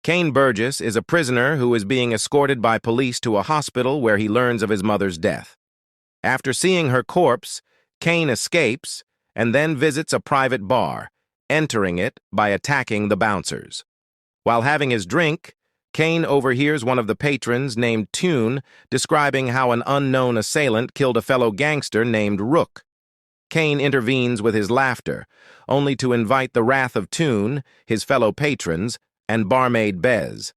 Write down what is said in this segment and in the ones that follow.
Kane Burgess is a prisoner who is being escorted by police to a hospital where he learns of his mother's death. After seeing her corpse, Kane escapes and then visits a private bar, entering it by attacking the bouncers. While having his drink, Kane overhears one of the patrons named Tune describing how an unknown assailant killed a fellow gangster named Rook. Kane intervenes with his laughter, only to invite the wrath of Tune, his fellow patrons, and barmaid Bez.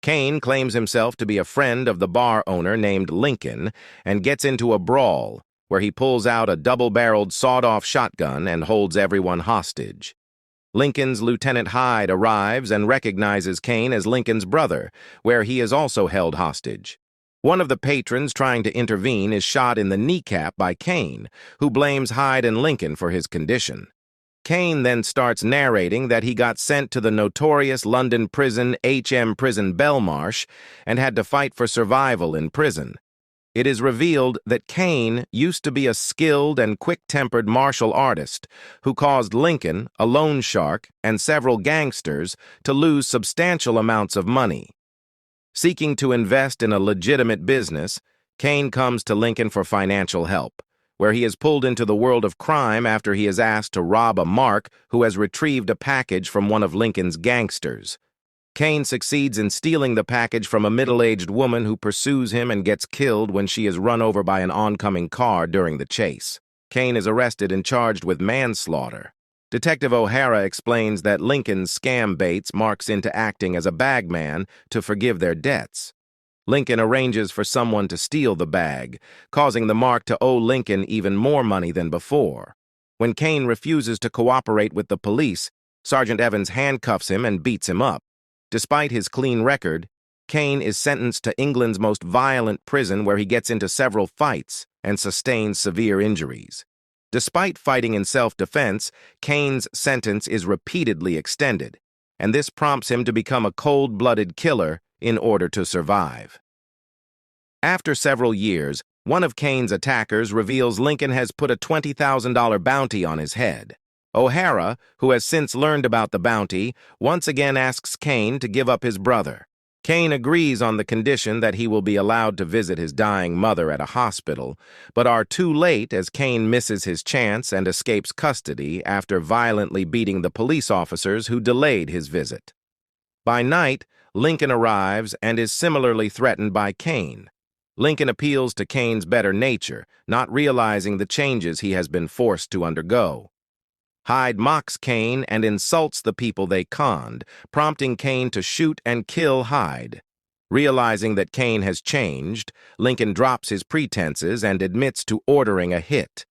Kane claims himself to be a friend of the bar owner named Lincoln and gets into a brawl where he pulls out a double-barreled sawed-off shotgun and holds everyone hostage. Lincoln's Lieutenant Hyde arrives and recognizes Kane as Lincoln's brother, where he is also held hostage. One of the patrons trying to intervene is shot in the kneecap by Kane, who blames Hyde and Lincoln for his condition. Kane then starts narrating that he got sent to the notorious London prison Prison Belmarsh and had to fight for survival in prison. It is revealed that Kane used to be a skilled and quick-tempered martial artist who caused Lincoln, a loan shark, and several gangsters to lose substantial amounts of money. Seeking to invest in a legitimate business, Kane comes to Lincoln for financial help, where he is pulled into the world of crime after he is asked to rob a mark who has retrieved a package from one of Lincoln's gangsters. Kane succeeds in stealing the package from a middle-aged woman who pursues him and gets killed when she is run over by an oncoming car during the chase. Kane is arrested and charged with manslaughter. Detective O'Hara explains that Lincoln's scam baits Marks into acting as a bagman to forgive their debts. Lincoln arranges for someone to steal the bag, causing the Mark to owe Lincoln even more money than before. When Kane refuses to cooperate with the police, Sergeant Evans handcuffs him and beats him up. Despite his clean record, Kane is sentenced to England's most violent prison where he gets into several fights and sustains severe injuries. Despite fighting in self-defense, Kane's sentence is repeatedly extended, and this prompts him to become a cold-blooded killer in order to survive. After several years, one of Kane's attackers reveals Lincoln has put a $20,000 bounty on his head. O'Hara, who has since learned about the bounty, once again asks Kane to give up his brother. Kane agrees on the condition that he will be allowed to visit his dying mother at a hospital, but are too late as Kane misses his chance and escapes custody after violently beating the police officers who delayed his visit. By night, Lincoln arrives and is similarly threatened by Kane. Lincoln appeals to Kane's better nature, not realizing the changes he has been forced to undergo. Hyde mocks Kane and insults the people they conned, prompting Kane to shoot and kill Hyde. Realizing that Kane has changed, Lincoln drops his pretenses and admits to ordering a hit.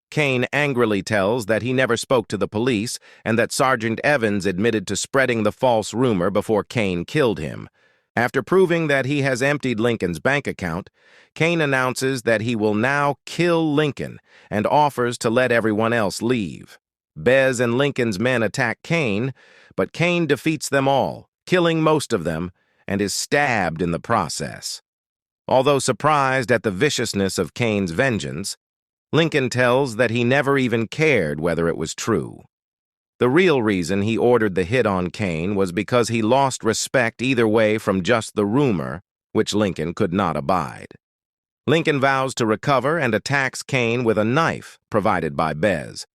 Kane angrily tells that he never spoke to the police and that Sergeant Evans admitted to spreading the false rumor before Kane killed him. After proving that he has emptied Lincoln's bank account, Kane announces that he will now kill Lincoln and offers to let everyone else leave. Bez and Lincoln's men attack Kane, but Kane defeats them all, killing most of them, and is stabbed in the process. Although surprised at the viciousness of Kane's vengeance, Lincoln tells that he never even cared whether it was true. The real reason he ordered the hit on Kane was because he lost respect either way from just the rumor, which Lincoln could not abide. Lincoln vows to recover and attacks Kane with a knife provided by Bez.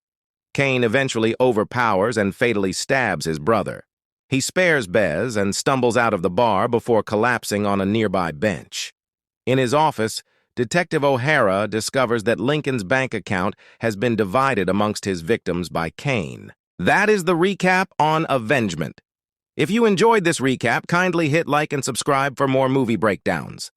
Kane eventually overpowers and fatally stabs his brother. He spares Bez and stumbles out of the bar before collapsing on a nearby bench. In his office, Detective O'Hara discovers that Lincoln's bank account has been divided amongst his victims by Kane. That is the recap on Avengement. If you enjoyed this recap, kindly hit like and subscribe for more movie breakdowns.